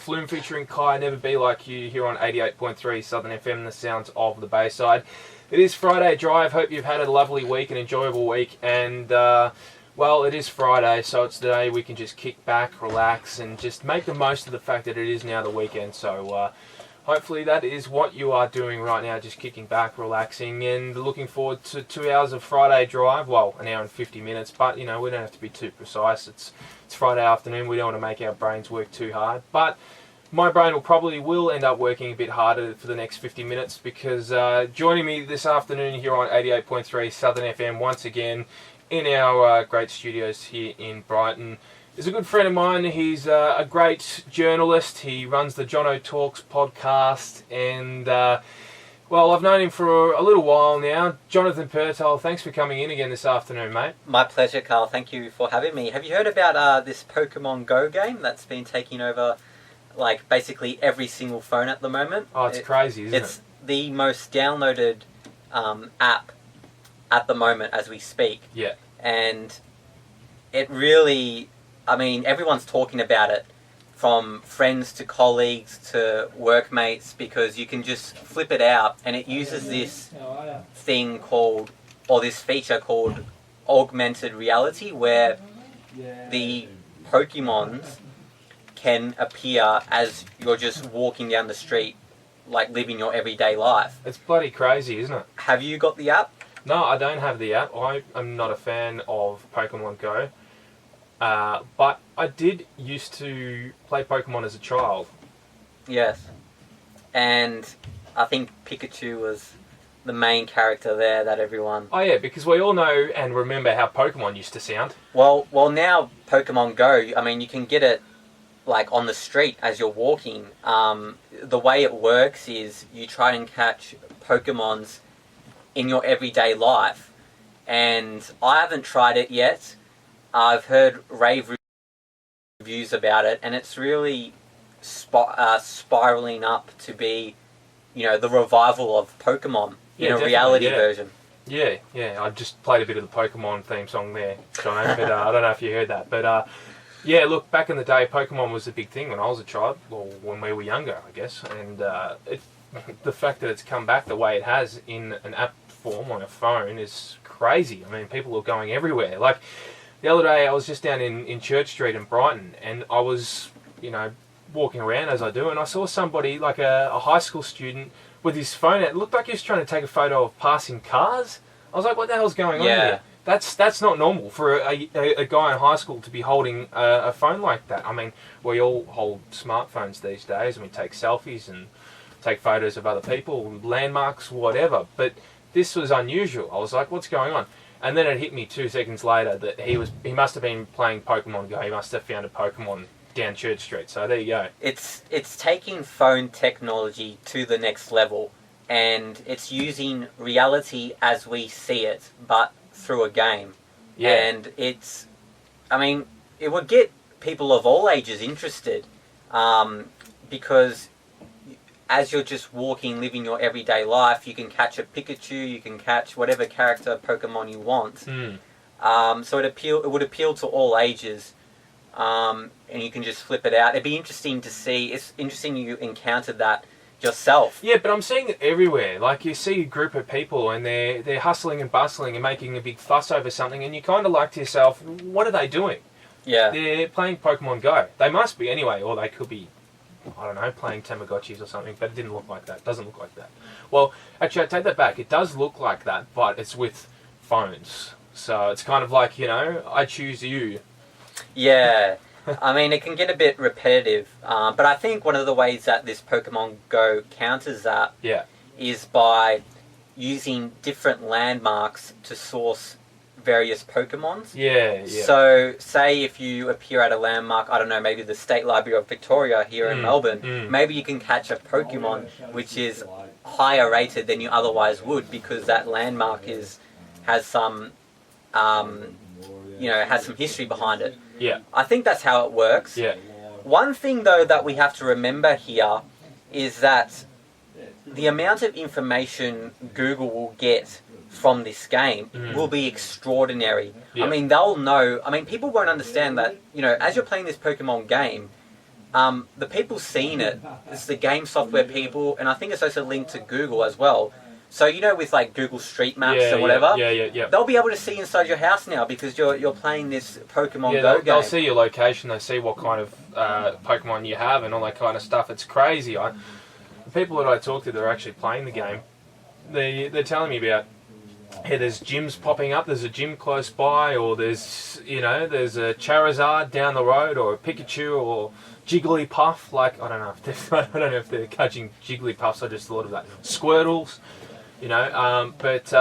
Flume featuring Kai, Never Be Like You, here on 88.3 Southern FM, the sounds of the Bayside. It is Friday Drive. Hope you've had a lovely week, an enjoyable week, and well, it is Friday, so it's the day we can just kick back, relax, and just make the most of the fact that it is now the weekend. So hopefully that is what you are doing right now, just kicking back, relaxing, and looking forward to 2 hours of Friday Drive. Well, an hour and 50 minutes, but you know, we don't have to be too precise. It's Friday afternoon. We don't want to make our brains work too hard, but my brain will end up working a bit harder for the next 50 minutes because joining me this afternoon here on 88.3 Southern FM once again in our great studios here in Brighton is a good friend of mine. He's a great journalist. He runs the Jono Talks podcast, and well, I've known him for a little while now. Jonathan Pertile, thanks for coming in again this afternoon, mate. My pleasure, Karl. Thank you for having me. Have you heard about this Pokémon Go game that's been taking over like basically every single phone at the moment? Oh, it's crazy, isn't it? It's the most downloaded app at the moment as we speak. Yeah. And it really, I mean, everyone's talking about it, from friends to colleagues to workmates, because you can just flip it out and it uses this thing called, or this feature called augmented reality, where the Pokemons can appear as you're just walking down the street, like living your everyday life. It's bloody crazy, isn't it? Have you got the app? No, I don't have the app. I am not a fan of Pokemon Go. But I did used to play Pokemon as a child. Yes. And I think Pikachu was the main character there that everyone... Oh yeah, because we all know and remember how Pokemon used to sound. Well, now Pokemon Go, I mean, you can get it like on the street as you're walking. The way it works is you try and catch Pokemons in your everyday life. And I haven't tried it yet. I've heard rave reviews about it, and it's really spiraling up to be, you know, the revival of Pokemon in a reality version. Yeah. I just played a bit of the Pokemon theme song there, Jono, but I don't know if you heard that. But yeah, look, back in the day, Pokemon was a big thing when I was a child, or when we were younger, I guess. And the fact that it's come back the way it has in an app form on a phone is crazy. I mean, people are going everywhere. Like, the other day I was just down in Church Street in Brighton, and I was, you know, walking around as I do, and I saw somebody, like a high school student, with his phone out. It looked like he was trying to take a photo of passing cars. I was like, what the hell's going on here? That's not normal for a guy in high school to be holding a phone like that. I mean, we all hold smartphones these days, and we take selfies and take photos of other people, landmarks, whatever, but this was unusual. I was like, what's going on? And then it hit me 2 seconds later that he must have been playing Pokemon Go. He must have found a Pokemon down Church Street. So there you go. It's taking phone technology to the next level, and it's using reality as we see it, but through a game. Yeah. And it's, I mean, it would get people of all ages interested, because as you're just walking, living your everyday life, you can catch a Pikachu, you can catch whatever character Pokemon you want. So it would appeal to all ages, and you can just flip it out. It'd be interesting to see. It's interesting you encountered that yourself. Yeah, but I'm seeing it everywhere. Like, you see a group of people and they're hustling and bustling and making a big fuss over something, and you kind of like to yourself, what are they doing? Yeah. They're playing Pokemon Go. They must be anyway, or they could be, I don't know, playing Tamagotchis or something, but it didn't look like that. It doesn't look like that. Well, actually, I take that back. It does look like that, but it's with phones. So it's kind of like, you know, I choose you. Yeah. I mean, it can get a bit repetitive, but I think one of the ways that this Pokemon Go counters that is by using different landmarks to source various Pokemons. Yeah. So, say if you appear at a landmark, I don't know, maybe the State Library of Victoria here in Melbourne, maybe you can catch a Pokemon which is higher rated than you otherwise would, because that landmark has some history behind it. Yeah. I think that's how it works. Yeah. One thing, though, that we have to remember here is that the amount of information Google will get from this game will be extraordinary. Yeah. I mean, they'll know... I mean, people won't understand that, you know, as you're playing this Pokemon game, the people seeing it, it's the game software people, and I think it's also linked to Google as well. So with like Google Street Maps and whatever, they'll be able to see inside your house now because you're playing this Pokemon Go game. They'll see your location, they see what kind of Pokemon you have and all that kind of stuff. It's crazy. The people that I talk to that are actually playing the game, they're telling me about, hey, there's gyms popping up, there's a gym close by, or there's a Charizard down the road, or a Pikachu, or Jigglypuff. Like, I don't know if they're catching Jigglypuffs. I just thought of that. Squirtles. But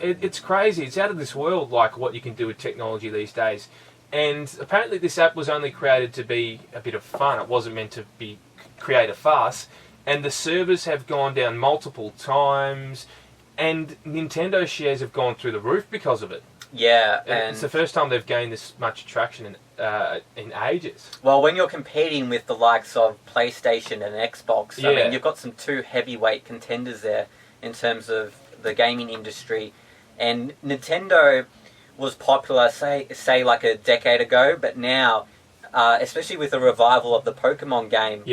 it's crazy. It's out of this world, like what you can do with technology these days. And apparently this app was only created to be a bit of fun. It wasn't meant to create a farce. And the servers have gone down multiple times, and Nintendo shares have gone through the roof because of it. Yeah, and it's the first time they've gained this much traction in ages. Well, when you're competing with the likes of PlayStation and Xbox, I mean, you've got some two heavyweight contenders there in terms of the gaming industry. And Nintendo was popular, say like a decade ago, but now, especially with the revival of the Pokemon game,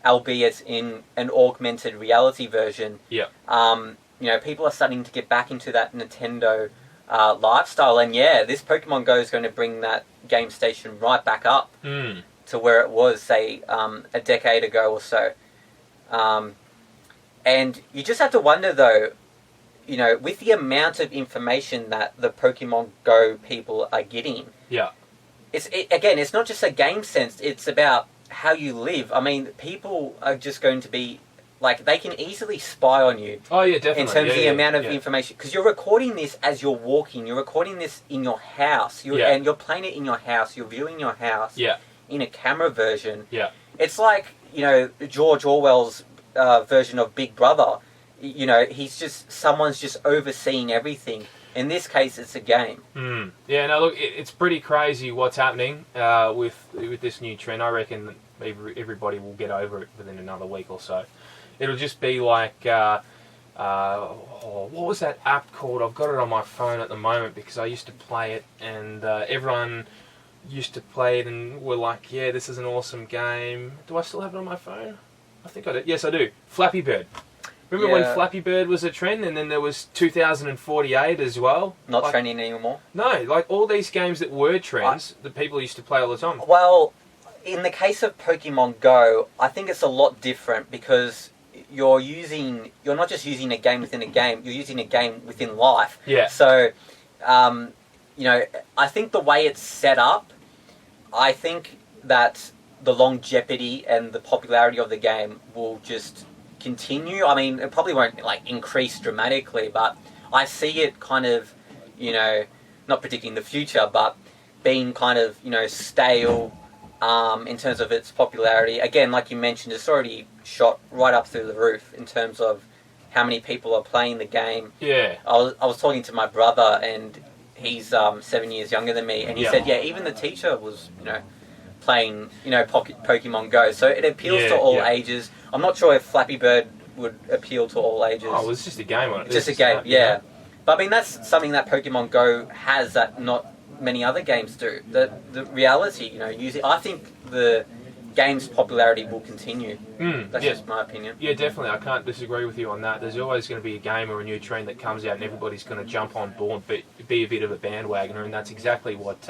albeit in an augmented reality version, people are starting to get back into that Nintendo lifestyle. And this Pokemon Go is going to bring that game station right back up to where it was, say, a decade ago or so. And you just have to wonder, though, with the amount of information that the Pokemon Go people are getting, it's not just a game sense, it's about how you live. I mean, people are just going to be, like, they can easily spy on you. Oh, yeah, definitely. In terms of the amount of information. Because you're recording this as you're walking, you're recording this in your house, and you're playing it in your house, you're viewing your house in a camera version. Yeah. It's like, George Orwell's version of Big Brother. Someone's just overseeing everything. In this case, it's a game. Yeah, no, look, it's pretty crazy what's happening with this new trend. I reckon everybody will get over it within another week or so. It'll just be like, what was that app called? I've got it on my phone at the moment because I used to play it, and everyone used to play it and were like, yeah, this is an awesome game. Do I still have it on my phone? I think I do. Yes, I do. Flappy Bird. Remember when Flappy Bird was a trend, and then there was 2048 as well? Not trending anymore? No, like all these games that were trends that people used to play all the time. Well, in the case of Pokemon Go, I think it's a lot different because you're not just using a game within a game, you're using a game within life. Yeah. So, I think the way it's set up, I think that the longevity and the popularity of the game will just continue. I mean, it probably won't increase dramatically, but I see it kind of, not predicting the future, but being kind of, stale in terms of its popularity. Again, like you mentioned, it's already shot right up through the roof in terms of how many people are playing the game. Yeah. I was talking to my brother, and he's 7 years younger than me, and he said, even the teacher was, playing, Pokemon Go. So it appeals to all ages. I'm not sure if Flappy Bird would appeal to all ages. Oh, well, it's just a game on it. Just a game, But I mean, that's something that Pokemon Go has that not many other games do. The reality, I think the game's popularity will continue. That's just my opinion. Yeah, definitely. I can't disagree with you on that. There's always going to be a game or a new trend that comes out, and everybody's going to jump on board, but be a bit of a bandwagoner, and that's exactly what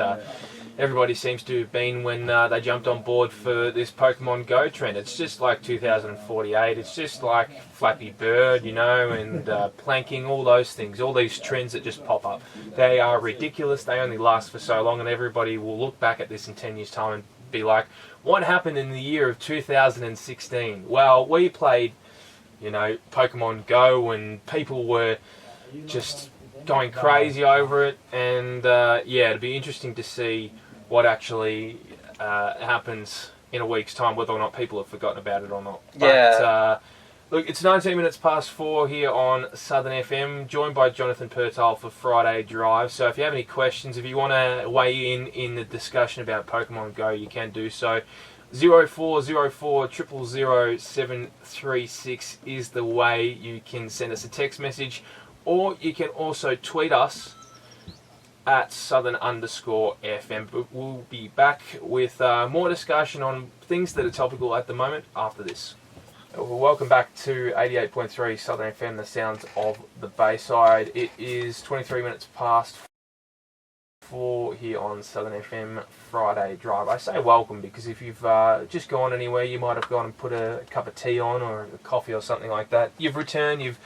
everybody seems to have been when they jumped on board for this Pokemon Go trend. It's just like 2048. It's just like Flappy Bird, and planking, all those things, all these trends that just pop up. They are ridiculous. They only last for so long, and everybody will look back at this in 10 years' time and be like, what happened in the year of 2016? Well, we played, Pokemon Go, and people were just going crazy over it, and it'd be interesting to see what actually happens in a week's time, whether or not people have forgotten about it or not. But, look, it's 19 minutes past 4 here on Southern FM, joined by Jonathan Pertile for Friday Drive. So if you have any questions, if you want to weigh in the discussion about Pokemon Go, you can do so. 0404 000 736 is the way you can send us a text message, or you can also tweet us at southern_FM. But we'll be back with more discussion on things that are topical at the moment after this. Well, welcome back to 88.3 Southern FM, the sounds of the Bayside. It is 23 minutes past 4 here on Southern FM Friday Drive. I say welcome because if you've just gone anywhere, you might have gone and put a cup of tea on or a coffee or something like that. You've returned, you've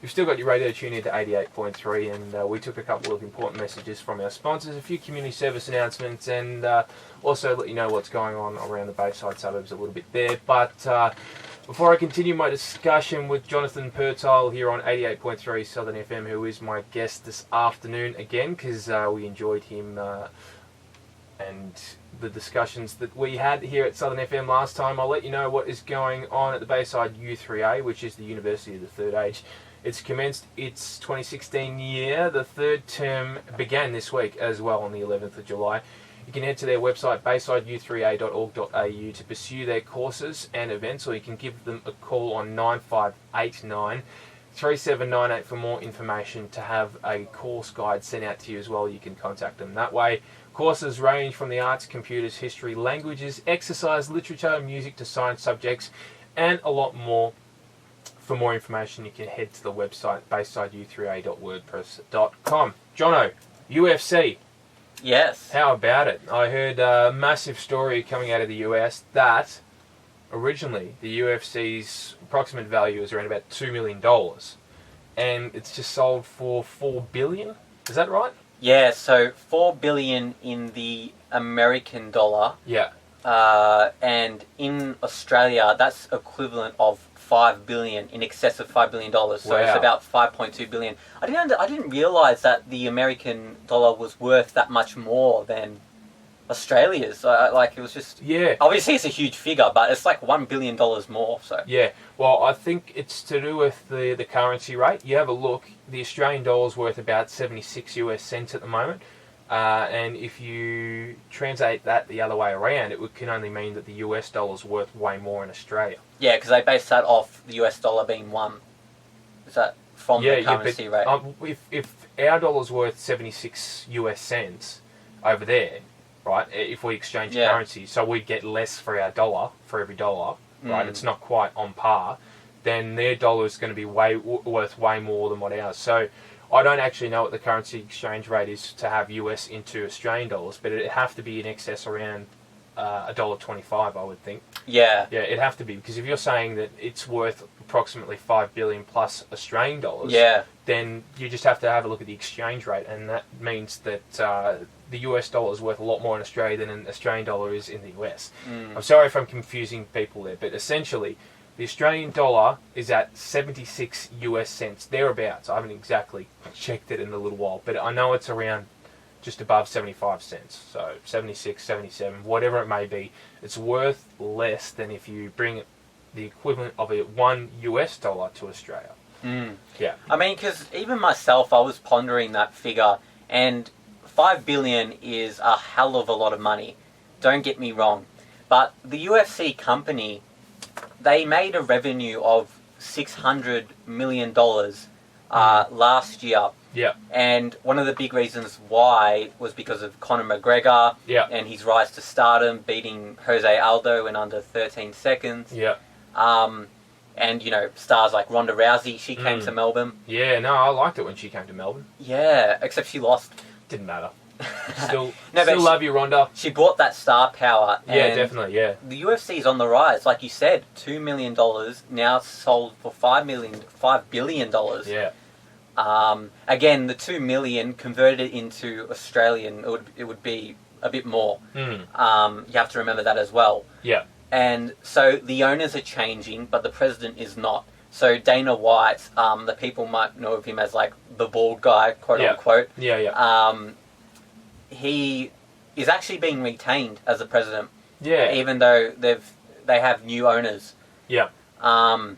still got your radio tuned into 88.3, and we took a couple of important messages from our sponsors, a few community service announcements, and also let you know what's going on around the Bayside suburbs a little bit there. But before I continue my discussion with Jonathan Pertile here on 88.3 Southern FM, who is my guest this afternoon again, because we enjoyed him and the discussions that we had here at Southern FM last time, I'll let you know what is going on at the Bayside U3A, which is the University of the Third Age. It's commenced its 2016 year. The third term began this week as well on the 11th of July. You can head to their website, baysideu3a.org.au, to pursue their courses and events, or you can give them a call on 9589 3798 for more information to have a course guide sent out to you as well. You can contact them that way. Courses range from the arts, computers, history, languages, exercise, literature, music to science subjects, and a lot more. For more information, you can head to the website baysideu3a.wordpress.com. Jono, UFC. Yes. How about it? I heard a massive story coming out of the US that originally the UFC's approximate value is around about $2 million, and it's just sold for $4 billion. Is that right? Yeah, so $4 billion in the American dollar. Yeah. And in Australia, that's equivalent of $5 billion, in excess of $5 billion. So Wow. It's about $5.2 billion. I didn't realize that the American dollar was worth that much more than Australia's. It was just... Yeah. Obviously, it's a huge figure, but it's like $1 billion more, so... Yeah. Well, I think it's to do with the currency rate. You have a look. The Australian dollar's worth about 76 US cents at the moment. And if you translate that the other way around, it can only mean that the US dollar's worth way more in Australia. Yeah, because they base that off the US dollar being one. Is that from the currency rate? If our dollar's worth 76 US cents over there, right, if we exchange currency, so we get less for our dollar, for every dollar, right, it's not quite on par, then their dollar is going to be worth way more than what ours. So I don't actually know what the currency exchange rate is to have US into Australian dollars, but it'd have to be in excess around $1.25, I would think. Yeah. Yeah, it'd have to be, because if you're saying that it's worth approximately $5 billion plus Australian dollars, then you just have to have a look at the exchange rate, and that means that the US dollar is worth a lot more in Australia than an Australian dollar is in the US. I'm sorry if I'm confusing people there, but essentially, the Australian dollar is at 76 US cents, thereabouts. I haven't exactly checked it in a little while, but I know it's around just above 75 cents. So 76, 77, whatever it may be, it's worth less than if you bring the equivalent of $1 US to Australia. Yeah. I mean, because even myself, I was pondering that figure, and $5 billion is a hell of a lot of money. Don't get me wrong. But the UFC company, they made a revenue of $600 million last year. Yeah. And one of the big reasons why was because of Conor McGregor and his rise to stardom, beating Jose Aldo in under 13 seconds. Yeah. And, stars like Ronda Rousey, she came to Melbourne. Yeah, no, I liked it when she came to Melbourne. Yeah, except she lost. Didn't matter. Still No, but love you, Ronda. She brought that star power. Yeah, definitely, yeah. The UFC's on the rise. Like you said, $2 million, now sold for $5 billion. Yeah. Again, the 2 million converted into Australian, it would be a bit more. You have to remember that as well. Yeah. And so the owners are changing, but the president is not. So Dana White, the people might know of him as like the bald guy, quote unquote. Yeah. He is actually being retained as the president. Yeah. Even though they have new owners. Yeah. And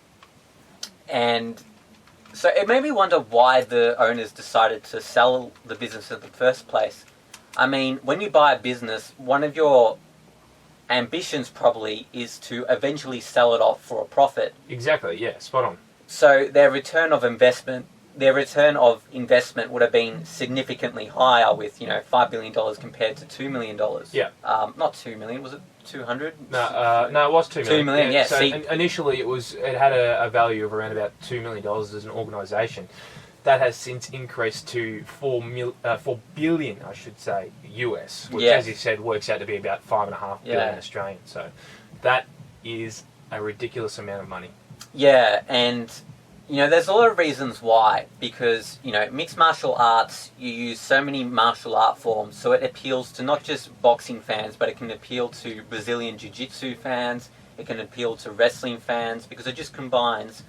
so it made me wonder why the owners decided to sell the business in the first place. I mean, when you buy a business, one of your ambitions probably is to eventually sell it off for a profit. Exactly, yeah, spot on. So their return of investment their return of investment would have been significantly higher with, $5 billion compared to $2 million. Yeah. Not 2 million, was it 200? No, it was 2 million. 2 million, yeah. So initially it had a value of around about $2 million as an organisation. That has since increased to 4 billion, I should say, US, which, as you said, works out to be about 5.5 billion Australian. So that is a ridiculous amount of money. Yeah, and there's a lot of reasons why. Because mixed martial arts, you use so many martial art forms, so it appeals to not just boxing fans, but it can appeal to Brazilian Jiu-Jitsu fans. It can appeal to wrestling fans because it just combines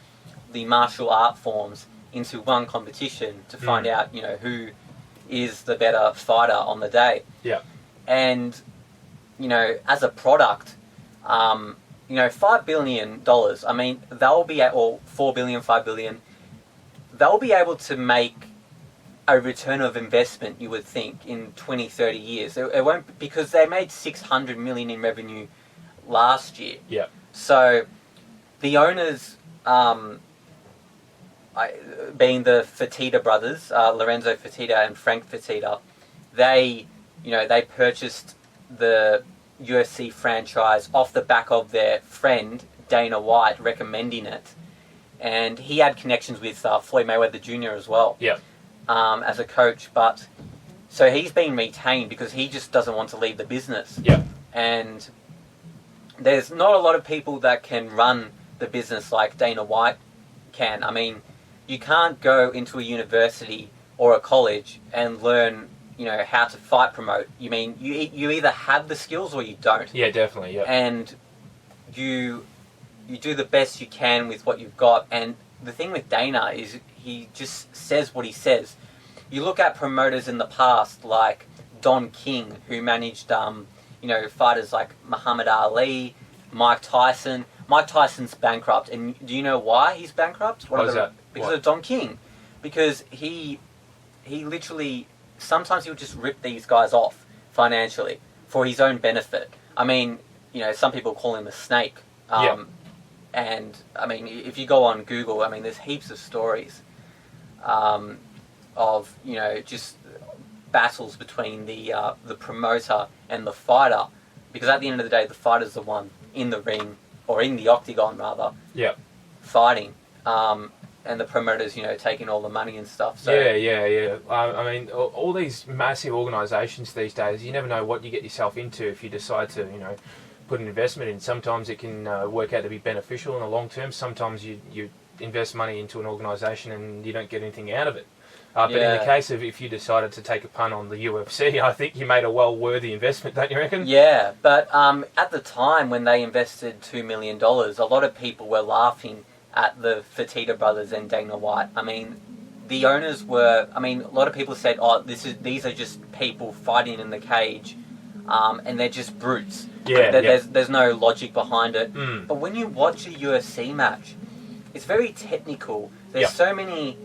the martial art forms into one competition to find out, who is the better fighter on the day. Yeah. And, as a product, $5 billion, I mean, they'll be at, or 4 billion, 5 billion, they'll be able to make a return of investment, you would think, in 20, 30 years. It won't, because they made 600 million in revenue last year. Yeah. So the owners, being the Fertitta brothers, Lorenzo Fertitta and Frank Fertitta, they purchased the UFC franchise off the back of their friend Dana White recommending it, and he had connections with Floyd Mayweather Jr. as well. Yeah. As a coach, but so he's been retained because he just doesn't want to leave the business. Yeah. And there's not a lot of people that can run the business like Dana White can. I mean, you can't go into a university or a college and learn, how to fight promote. You mean you either have the skills or you don't. Yeah, definitely. Yeah. And you do the best you can with what you've got. And the thing with Dana is he just says what he says. You look at promoters in the past like Don King, who managed fighters like Muhammad Ali, Mike Tyson. Mike Tyson's bankrupt, and do you know why he's bankrupt? What is that? Because of Don King. Because he literally, sometimes he'll just rip these guys off financially for his own benefit. I mean, some people call him a snake. And, I mean, if you go on Google, I mean, there's heaps of stories of, just battles between the promoter and the fighter. Because at the end of the day, the fighter's the one in the ring, or in the octagon, rather, fighting. And the promoters, taking all the money and stuff. So. Yeah. I mean, all these massive organisations these days, you never know what you get yourself into if you decide to, put an investment in. Sometimes it can work out to be beneficial in the long term. Sometimes you invest money into an organisation and you don't get anything out of it. But in the case of if you decided to take a punt on the UFC, I think you made a well-worthy investment, don't you reckon? Yeah, but at the time when they invested $2 million, a lot of people were laughing at the Fertitta brothers and Dana White. I mean, the owners were... I mean, a lot of people said, these are just people fighting in the cage, and they're just brutes. There's no logic behind it. But when you watch a UFC match, it's very technical. There's so many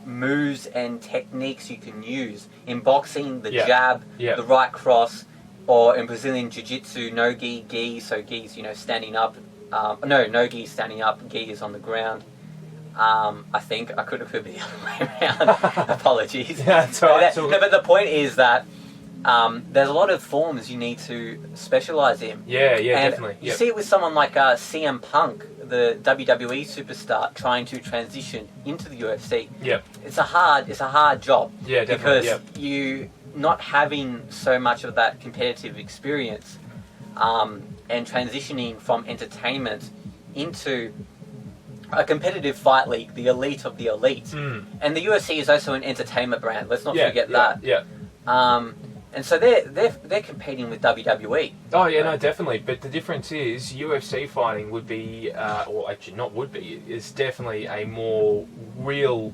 moves and techniques you can use. In boxing, the jab, the right cross, or in Brazilian Jiu-Jitsu, no gi, so gi's, standing up. No gi's standing up, gi is on the ground. I think I could be the other way around. Apologies. Yeah, that's all right. No, but the point is that there's a lot of forms you need to specialise in. Yeah, and definitely. You see it with someone like CM Punk, the WWE superstar, trying to transition into the UFC. Yep. It's a hard job. Yeah, definitely. Because you not having so much of that competitive experience, and transitioning from entertainment into a competitive fight league, the elite of the elite. And the UFC is also an entertainment brand. Let's not forget that. Yeah. And so they're competing with WWE. Oh yeah, no, definitely. But the difference is UFC fighting would be, or actually not would be, is definitely a more real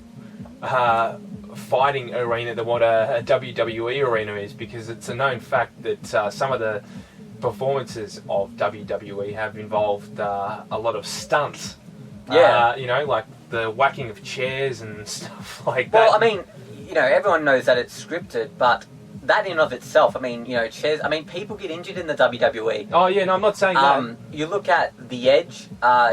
fighting arena than what a WWE arena is, because it's a known fact that some of the performances of WWE have involved a lot of stunts. Like the whacking of chairs and stuff like that. Well, I mean, everyone knows that it's scripted, but that in and of itself, I mean, chairs, I mean, people get injured in the WWE. Oh, yeah, no, I'm not saying that. You look at The Edge,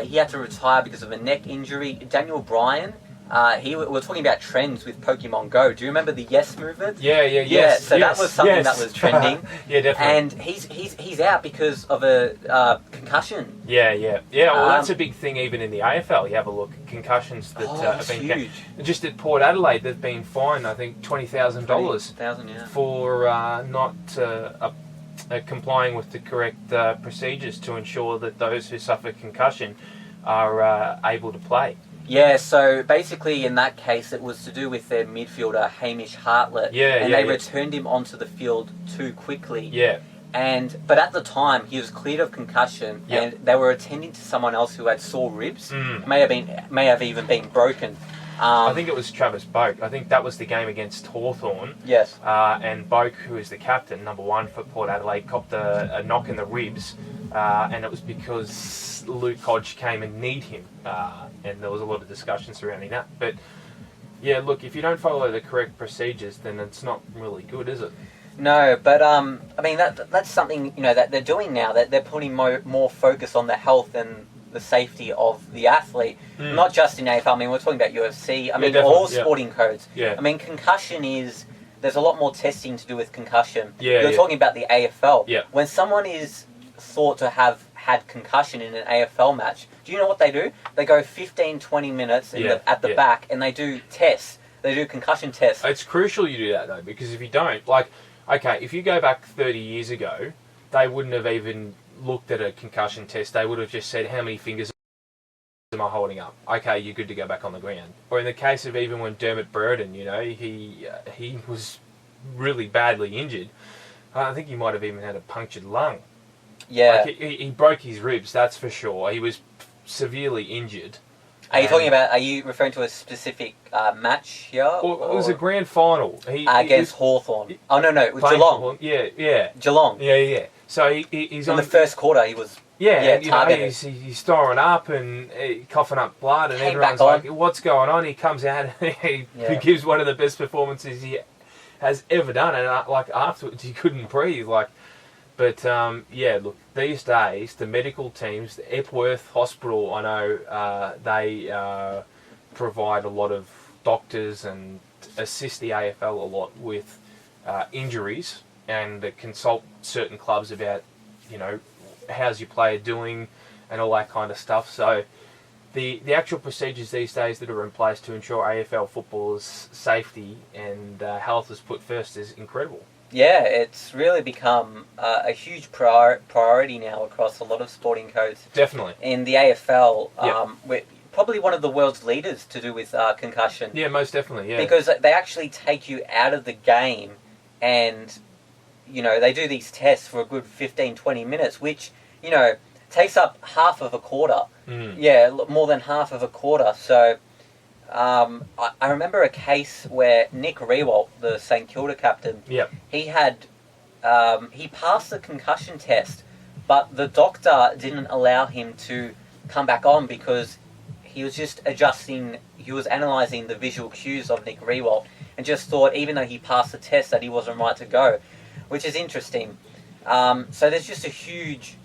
he had to retire because of a neck injury. Daniel Bryan, we're talking about trends with Pokemon Go. Do you remember the yes movement? Yeah. So that was something that was trending. Yeah, definitely. And he's out because of a concussion. Yeah. Well, that's a big thing even in the AFL. You have a look, concussions that have been huge. Just at Port Adelaide, they've been fined, I think, $20,000 $20,000, for not complying with the correct procedures to ensure that those who suffer concussion are able to play. Yeah, so basically in that case it was to do with their midfielder Hamish Hartlett. And they returned him onto the field too quickly. Yeah. But at the time he was cleared of concussion, and they were attending to someone else who had sore ribs. May have even been broken. I think it was Travis Boak. I think that was the game against Hawthorn. Yes. And Boak, who is the captain, number 1 for Port Adelaide, copped a knock in the ribs, and it was because Luke Hodge came and kneed him, and there was a lot of discussion surrounding that. But yeah, look, if you don't follow the correct procedures, then it's not really good, is it? No, but I mean that's something that they're doing now. That they're putting more focus on the health and the safety of the athlete, not just in AFL. I mean, we're talking about UFC. I mean, all sporting codes. Yeah. I mean, concussion is. There's a lot more testing to do with concussion. Yeah. You're talking about the AFL. Yeah. When someone is thought to have had concussion in an AFL match, do you know what they do? They go 15, 20 minutes at the back, and they do tests. They do concussion tests. It's crucial you do that, though, because if you don't, if you go back 30 years ago, they wouldn't have even looked at a concussion test. They would have just said, how many fingers am I holding up? Okay, you're good to go back on the ground. Or in the case of even when Dermot Burden, he was really badly injured. I think he might have even had a punctured lung. Yeah. He broke his ribs, that's for sure. He was severely injured. Are you referring to a specific match here? Well, it was a grand final. Against Hawthorn. Oh, no, it was Geelong. Yeah. Geelong. Yeah. So he's in the first quarter. He was targeted. He's throwing up and coughing up blood, and everyone's like, "What's going on?" He comes out and he gives one of the best performances he has ever done, and afterwards he couldn't breathe. But look, these days the medical teams, the Epworth Hospital, I know they provide a lot of doctors and assist the AFL a lot with injuries, and consult certain clubs about, how's your player doing and all that kind of stuff. So the actual procedures these days that are in place to ensure AFL footballers' safety and health is put first is incredible. Yeah, it's really become a huge priority now across a lot of sporting codes. Definitely. In the AFL, we're probably one of the world's leaders to do with concussion. Yeah, most definitely, yeah. Because they actually take you out of the game and, they do these tests for a good 15, 20 minutes, which, takes up half of a quarter. Yeah, more than half of a quarter. So I remember a case where Nick Rewalt, the St Kilda captain, he passed the concussion test, but the doctor didn't allow him to come back on because he was just he was analysing the visual cues of Nick Rewalt and just thought, even though he passed the test, that he wasn't right to go, which is interesting. So there's just a huge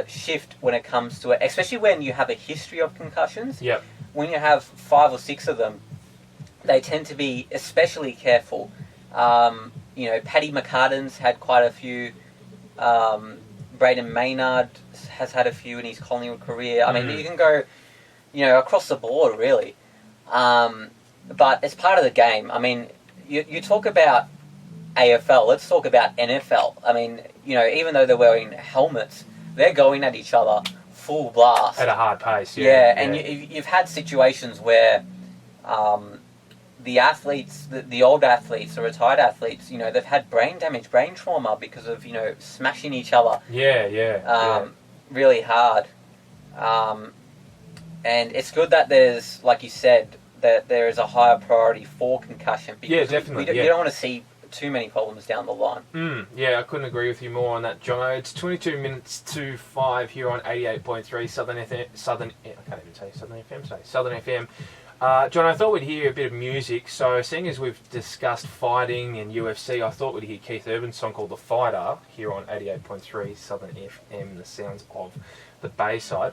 shift when it comes to it, especially when you have a history of concussions. Yep. When you have 5 or 6 of them, they tend to be especially careful. Paddy McCartan's had quite a few. Braden Maynard has had a few in his Collingwood career. I mean, you can go, across the board, really. But it's part of the game. I mean, you talk about AFL, let's talk about NFL. I mean, even though they're wearing helmets, they're going at each other full blast. At a hard pace, and you've had situations where the athletes, the old athletes, the retired athletes, they've had brain damage, brain trauma because of, smashing each other. Really hard. And it's good that there's, like you said, that there is a higher priority for concussion. Because definitely. You don't want to see too many problems down the line. I couldn't agree with you more on that, Jono. It's 22 minutes to 5 here on 88.3 Southern FM. I can't even say Southern FM today. Southern FM. John, I thought we'd hear a bit of music. So, seeing as we've discussed fighting and UFC, I thought we'd hear Keith Urban's song called "The Fighter" here on 88.3 Southern FM. The sounds of the Bayside.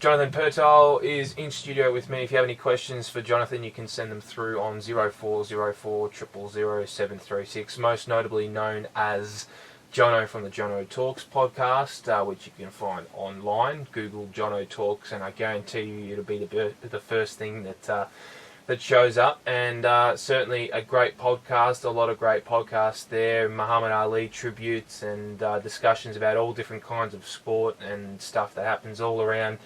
Jonathan Pertile is in studio with me. If you have any questions for Jonathan, you can send them through on 0404 000 736, most notably known as Jono from the Jono Talks podcast, which you can find online. Google Jono Talks, and I guarantee you it'll be the first thing that shows up. And certainly a great podcast, a lot of great podcasts there. Muhammad Ali tributes and discussions about all different kinds of sport and stuff that happens all around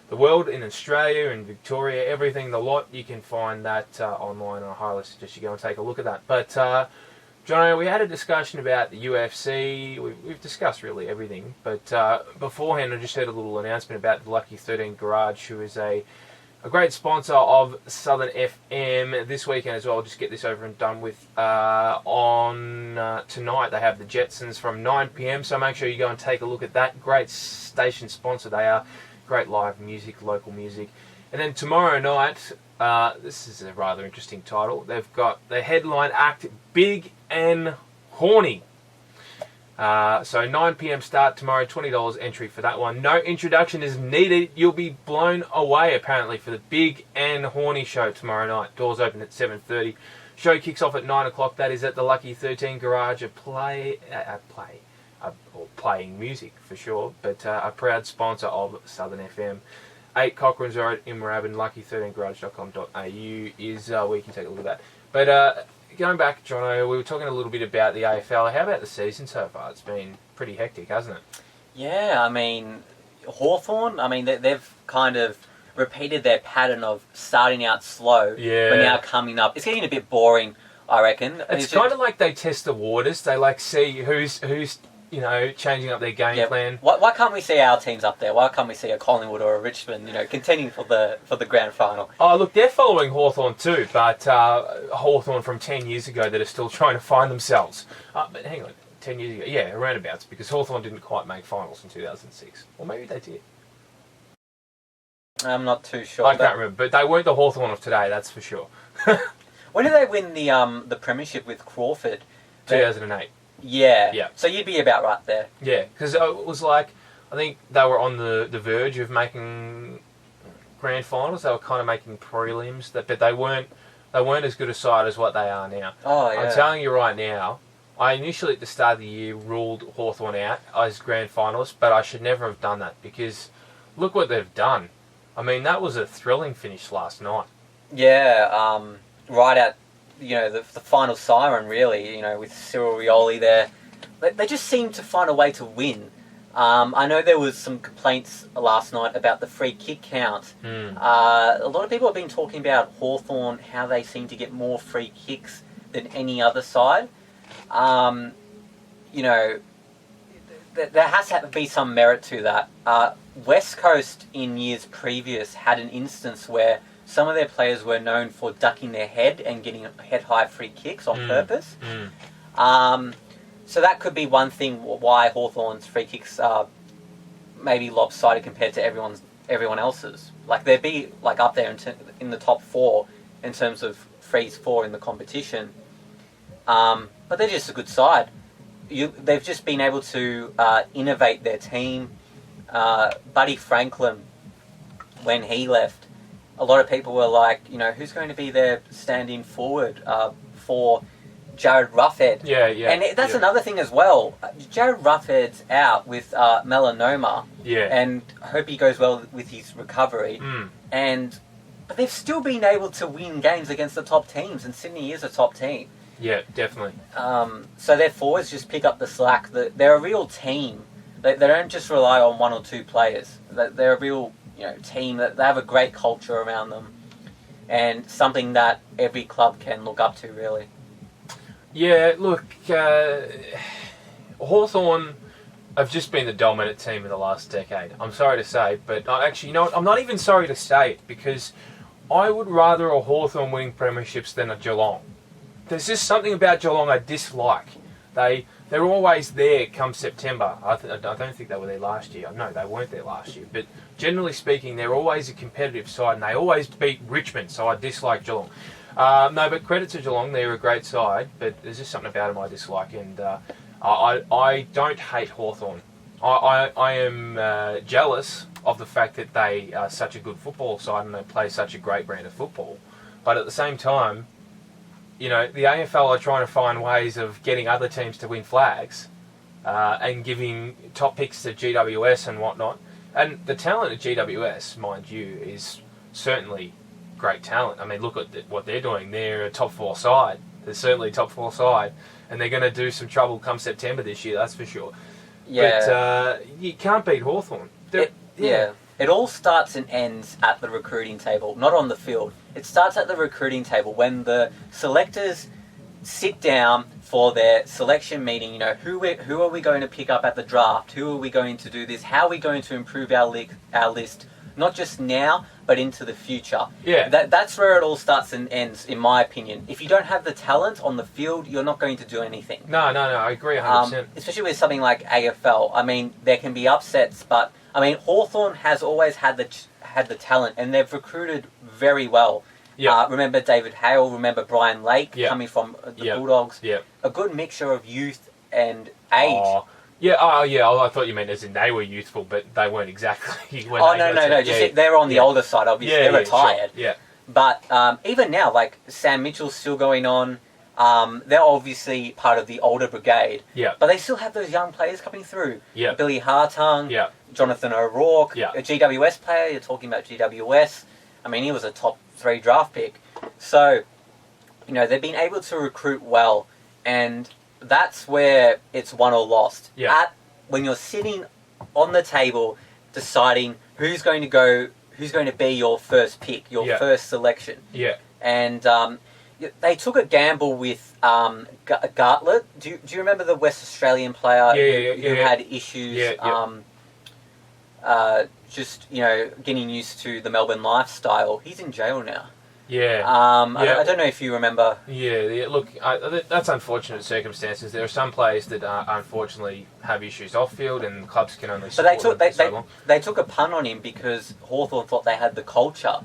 the world, in Australia and Victoria, everything, the lot. You can find that online, and I highly suggest you go and take a look at that. But Jono, we had a discussion about the UFC. We've discussed really everything, but beforehand I just heard a little announcement about the Lucky 13 Garage, who is a great sponsor of Southern FM this weekend as well. I'll just get this over and done with. On tonight they have the Jetsons from 9 p.m, so make sure you go and take a look at that. Great station sponsor they are. Great live music, local music. And then tomorrow night, this is a rather interesting title. They've got the headline act, Big and Horny. So 9 p.m. start tomorrow, $20 entry for that one. No introduction is needed. You'll be blown away, apparently, for the Big and Horny show tomorrow night. Doors open at 7:30. Show kicks off at 9 o'clock. That is at the Lucky 13 Garage, or playing music for sure, but a proud sponsor of Southern FM. 8 Cochrane's Road in Moorabbin, lucky13garage.com.au is where you can take a look at that. But going back, Jono, we were talking a little bit about the AFL. How about the season so far? It's been pretty hectic, hasn't it? Yeah, I mean, Hawthorn, they've kind of repeated their pattern of starting out slow, but now coming up. It's getting a bit boring, I reckon. It's kind of like they test the waters. They see who's changing up their game plan. Why can't we see our teams up there? Why can't we see a Collingwood or a Richmond, contending for the grand final? Oh, look, they're following Hawthorn too, but Hawthorn from 10 years ago that are still trying to find themselves. But hang on, 10 years ago? Yeah, roundabouts, because Hawthorn didn't quite make finals in 2006. Or maybe they did. I'm not too sure. I can't remember, but they weren't the Hawthorn of today, that's for sure. When did they win the premiership with Crawford? 2008. Yeah. So you'd be about right there. Yeah, because it was like, I think they were on the verge of making grand finals. They were kind of making prelims, but they weren't as good a side as what they are now. Oh, yeah. I'm telling you right now, I initially at the start of the year ruled Hawthorn out as grand finalists, but I should never have done that, because look what they've done. I mean, that was a thrilling finish last night. Yeah, right at the final siren, really, with Cyril Rioli there. They just seem to find a way to win. I know there was some complaints last night about the free kick count. A lot of people have been talking about Hawthorn, how they seem to get more free kicks than any other side. There has to be some merit to that. West Coast in years previous had an instance where some of their players were known for ducking their head and getting head-high free kicks on purpose. So that could be one thing why Hawthorn's free kicks are maybe lopsided compared to everyone else's. Like, they'd be up there in the top 4 in terms of frees for in the competition. But they're just a good side. They've just been able to innovate their team. Buddy Franklin, when he left, a lot of people were like, who's going to be their stand-in forward for Jared Ruffhead? Yeah. And that's another thing as well. Jared Ruffhead's out with melanoma. Yeah. And hope he goes well with his recovery. But they've still been able to win games against the top teams, and Sydney is a top team. Yeah, definitely. So their forwards just pick up the slack. They're a real team. They don't just rely on one or two players. They're a real team. That they have a great culture around them, and something that every club can look up to, really. Yeah, look, Hawthorn have just been the dominant team in the last decade. I'm sorry to say, but actually, I'm not even sorry to say it, because I would rather a Hawthorn winning premierships than a Geelong. There's just something about Geelong I dislike. They're always there come September. I don't think they were there last year. No, they weren't there last year. But generally speaking, they're always a competitive side, and they always beat Richmond, so I dislike Geelong. No, but credit to Geelong, they're a great side, but there's just something about them I dislike, and I don't hate Hawthorn. I am jealous of the fact that they are such a good football side and they play such a great brand of football. But at the same time, you know, the AFL are trying to find ways of getting other teams to win flags and giving top picks to GWS and whatnot. And the talent at GWS, mind you, is certainly great talent. I mean, look at what they're doing. They're a top 4 side. They're certainly a top 4 side. And they're going to do some trouble come September this year, that's for sure. Yeah. But you can't beat Hawthorn. Yeah. It all starts and ends at the recruiting table, not on the field. It starts at the recruiting table when the selectors sit down for their selection meeting. You know, who are we going to pick up at the draft? Who are we going to do this? How are we going to improve our list? Not just now, but into the future. Yeah. That's where it all starts and ends, in my opinion. If you don't have the talent on the field, you're not going to do anything. No, I agree 100%. Especially with something like AFL. I mean, there can be upsets, but I mean, Hawthorn has always had the talent, and they've recruited very well. Yeah. Remember David Hale, remember Brian Lake coming from the Bulldogs. Yeah. A good mixture of youth and age. I thought you meant as in they were youthful, but they weren't exactly. No. Just they're on the older side, obviously. They're retired. Sure. Yeah. But even now, like Sam Mitchell's still going on. They're obviously part of the older brigade. Yeah. But they still have those young players coming through. Yeah. Billy Hartung. Yeah. Jonathan O'Rourke. Yeah. A GWS player. You're talking about GWS. I mean, he was a top 3 draft pick. So, you know, they've been able to recruit well, and that's where it's won or lost. Yeah. When you're sitting on the table deciding who's going to be your first pick, your first selection. Yeah. And they took a gamble with Gartlett. Do you remember the West Australian player who had issues? Just, you know, getting used to the Melbourne lifestyle. He's in jail now. Yeah. I don't know if you remember. Yeah. Look, that's unfortunate circumstances. There are some players that unfortunately have issues off field, and clubs can only support them for so long. They took a punt on him because Hawthorn thought they had the culture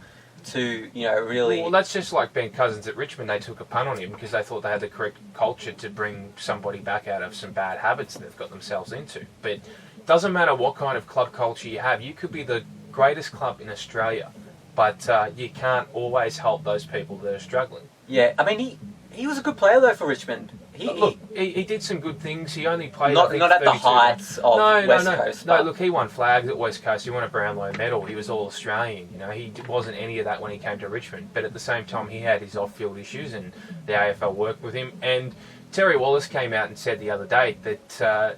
to, you know, really. Well, that's just like Ben Cousins at Richmond. They took a punt on him because they thought they had the correct culture to bring somebody back out of some bad habits they've got themselves into. But it doesn't matter what kind of club culture you have. You could be the greatest club in Australia, but you can't always help those people that are struggling. Yeah, I mean, he was a good player, though, for Richmond. He did some good things. He only played, not at the heights of West Coast. No, look, he won flags at West Coast. He won a Brownlow medal. He was All-Australian. You know, he wasn't any of that when he came to Richmond. But at the same time, he had his off-field issues, and the AFL worked with him. And Terry Wallace came out and said the other day that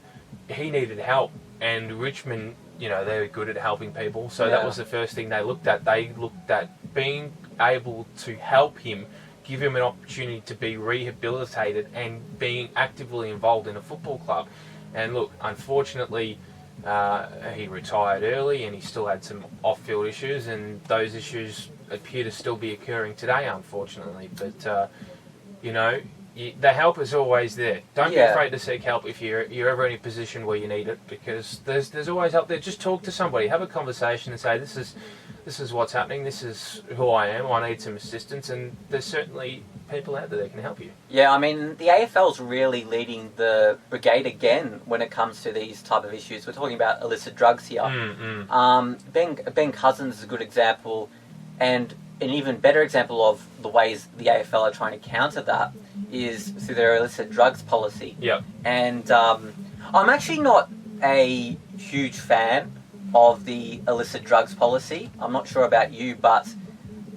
he needed help, and Richmond, you know, they're good at helping people. So that was the first thing they looked at. They looked at being able to help him, give him an opportunity to be rehabilitated and being actively involved in a football club. And look, unfortunately, he retired early and he still had some off-field issues, and those issues appear to still be occurring today, unfortunately. But, you know, the help is always there. Don't be afraid to seek help if you're ever in a position where you need it, because there's always help there. Just talk to somebody, have a conversation and say, this is what's happening, this is who I am, I need some assistance, and there's certainly people out there that can help you. Yeah, I mean, the AFL's really leading the brigade again when it comes to these type of issues. We're talking about illicit drugs here. Ben Cousins is a good example, and an even better example of the ways the AFL are trying to counter that is through their illicit drugs policy. Yeah. And I'm actually not a huge fan of the illicit drugs policy. I'm not sure about you, but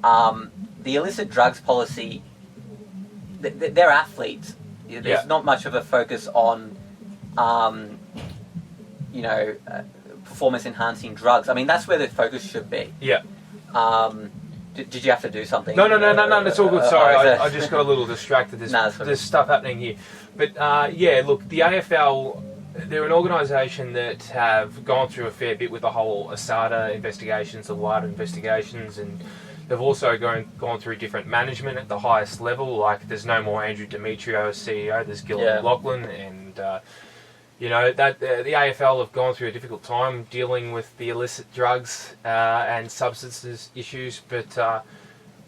the illicit drugs policy, they're athletes. There's not much of a focus on, performance-enhancing drugs. I mean, that's where the focus should be. Yeah. Did you have to do something? No, that's all good. Sorry, I just got a little distracted. There's stuff happening here. But, look, the AFL, they're an organisation that have gone through a fair bit with the whole ASADA investigations, the WADA investigations, and they've also gone through different management at the highest level. Like, there's no more Andrew Demetrio as CEO, there's Gillon McLaughlin, and... that the AFL have gone through a difficult time dealing with the illicit drugs and substances issues, but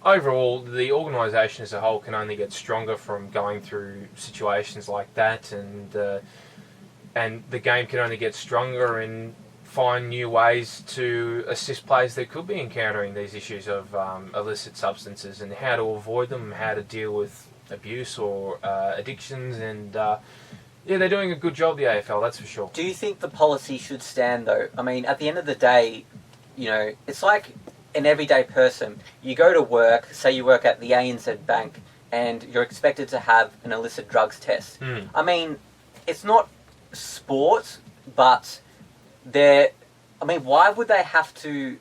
overall, the organisation as a whole can only get stronger from going through situations like that, and the game can only get stronger and find new ways to assist players that could be encountering these issues of illicit substances and how to avoid them, how to deal with abuse or addictions, and yeah, they're doing a good job, the AFL, that's for sure. Do you think the policy should stand, though? I mean, at the end of the day, it's like an everyday person. You go to work, say you work at the ANZ Bank, and you're expected to have an illicit drugs test. I mean, it's not sport, but why would they have to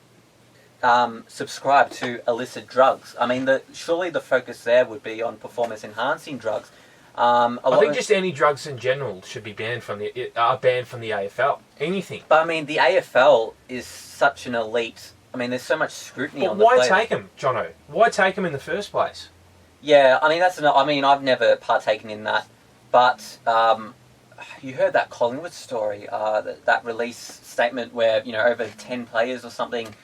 subscribe to illicit drugs? I mean, surely the focus there would be on performance-enhancing drugs. I think just any drugs in general should be banned from the AFL. Anything. But I mean, the AFL is such an elite. I mean, there's so much scrutiny on the players. players. Why take them, Jono? Why take them in the first place? Yeah, I mean I've never partaken in that, but you heard that Collingwood story, that release statement where over 10 players or something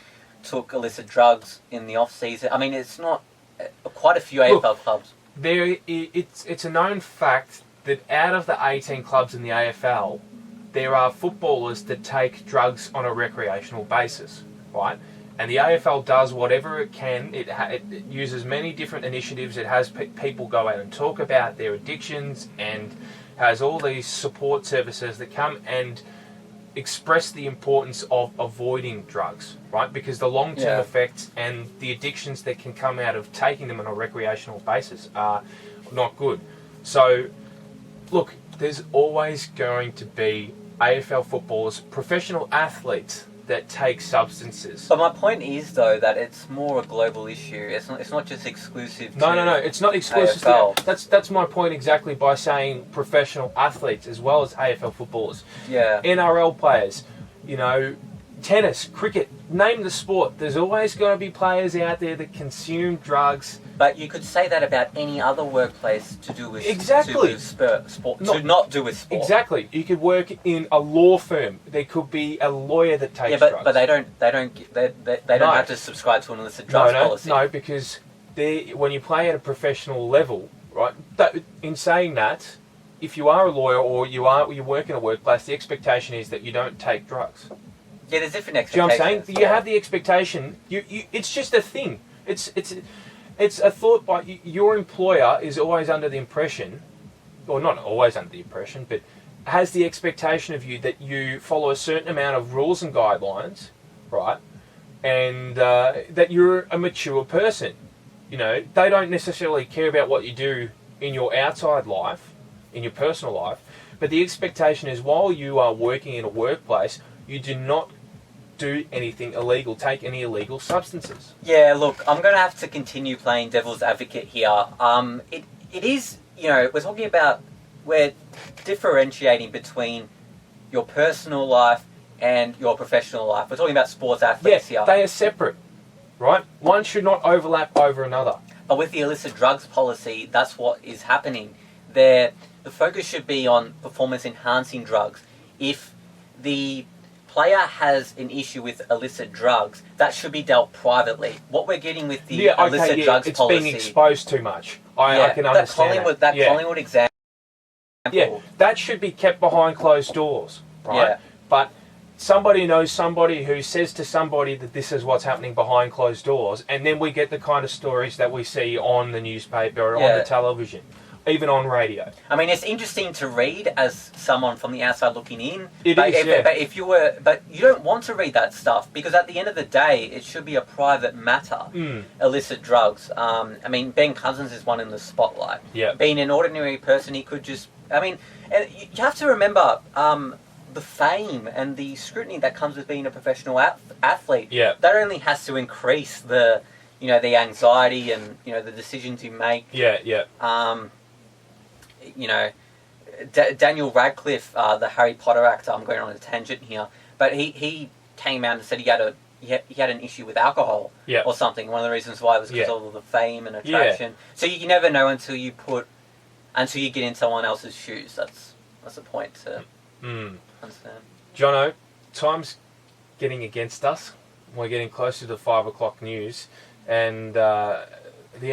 took illicit drugs in the off season. I mean, it's not quite a few AFL clubs. It's a known fact that out of the 18 clubs in the AFL, there are footballers that take drugs on a recreational basis, right? And the AFL does whatever it can. It uses many different initiatives. It has people go out and talk about their addictions and has all these support services that come and express the importance of avoiding drugs, right? Because the long-term effects and the addictions that can come out of taking them on a recreational basis are not good. So, look, there's always going to be AFL footballers, professional athletes that take substances. But my point is, though, that it's more a global issue. It's not just exclusive to No. It's not exclusive AFL. to that's my point exactly by saying professional athletes as well as AFL footballers. Yeah. NRL players, tennis, cricket, name the sport. There's always going to be players out there that consume drugs. But you could say that about any other workplace to do with sport. Not do with sport. Exactly. You could work in a law firm. There could be a lawyer that takes drugs. But they don't have to subscribe to an illicit drugs policy. No, because when you play at a professional level, right? In saying that, if you are a lawyer or you work in a workplace, the expectation is that you don't take drugs. Yeah, there's different expectations. Do you know what I'm saying? You have the expectation. It's just a thing. It's a thought by your employer is always under the impression, or not always under the impression, but has the expectation of you that you follow a certain amount of rules and guidelines, right? And that you're a mature person. They don't necessarily care about what you do in your outside life, in your personal life, but the expectation is while you are working in a workplace, you do not do anything illegal, take any illegal substances. Yeah, look, I'm going to have to continue playing devil's advocate here. It is, we're differentiating between your personal life and your professional life. We're talking about sports athletes here. They are separate, right? One should not overlap over another. But with the illicit drugs policy, that's what is happening. The focus should be on performance-enhancing drugs. If the player has an issue with illicit drugs, that should be dealt privately. What we're getting with the illicit drugs policy... It's being exposed too much. I can understand that. Collingwood example... Yeah, that should be kept behind closed doors, right? Yeah. But somebody knows somebody who says to somebody that this is what's happening behind closed doors, and then we get the kind of stories that we see on the newspaper or on the television. Even on radio. I mean, it's interesting to read as someone from the outside looking in. But you don't want to read that stuff because at the end of the day, it should be a private matter. Illicit drugs. I mean, Ben Cousins is one in the spotlight. Yeah. Being an ordinary person, he could just. I mean, and you have to remember the fame and the scrutiny that comes with being a professional athlete. Yeah. That only has to increase the anxiety and the decisions you make. Yeah. Daniel Radcliffe, the Harry Potter actor, I'm going on a tangent here, but he came out and said he had an issue with alcohol or something. One of the reasons why was because of the fame and attraction. Yeah. So you never know until you get in someone else's shoes. That's the point to understand. Jono, time's getting against us. We're getting closer to 5 o'clock news, and the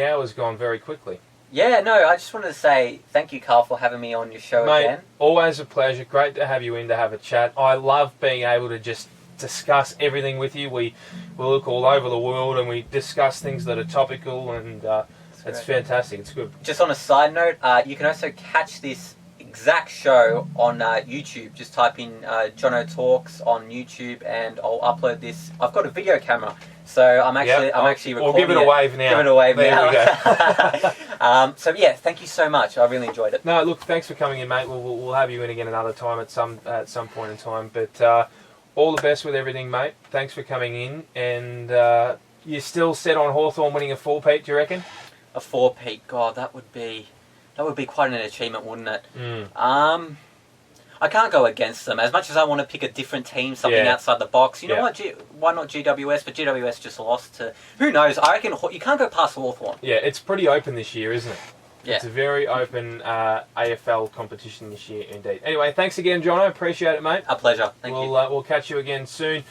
hour's gone very quickly. Yeah, no, I just wanted to say thank you, Karl, for having me on your show again. Mate, always a pleasure. Great to have you in to have a chat. I love being able to just discuss everything with you. We look all over the world and we discuss things that are topical, and it's fantastic. It's good. Just on a side note, you can also catch this exact show on YouTube. Just type in Jono Talks on YouTube, and I'll upload this. I've got a video camera, so I'm actually recording. Or give it a wave now. Give it a wave there now. We go. So yeah, thank you so much. I really enjoyed it. No, look, thanks for coming in, mate. We'll have you in again another time at some point in time. But all the best with everything, mate. Thanks for coming in, and you're still set on Hawthorn winning a 4-peat, do you reckon? A 4-peat, God, that would be quite an achievement, wouldn't it? I can't go against them. As much as I want to pick a different team, something outside the box, you know what? Why not GWS? But GWS just lost to... Who knows? I reckon you can't go past Hawthorn. Yeah, it's pretty open this year, isn't it? Yeah. It's a very open AFL competition this year, indeed. Anyway, thanks again, John. I appreciate it, mate. A pleasure. Thank you. We'll catch you again soon.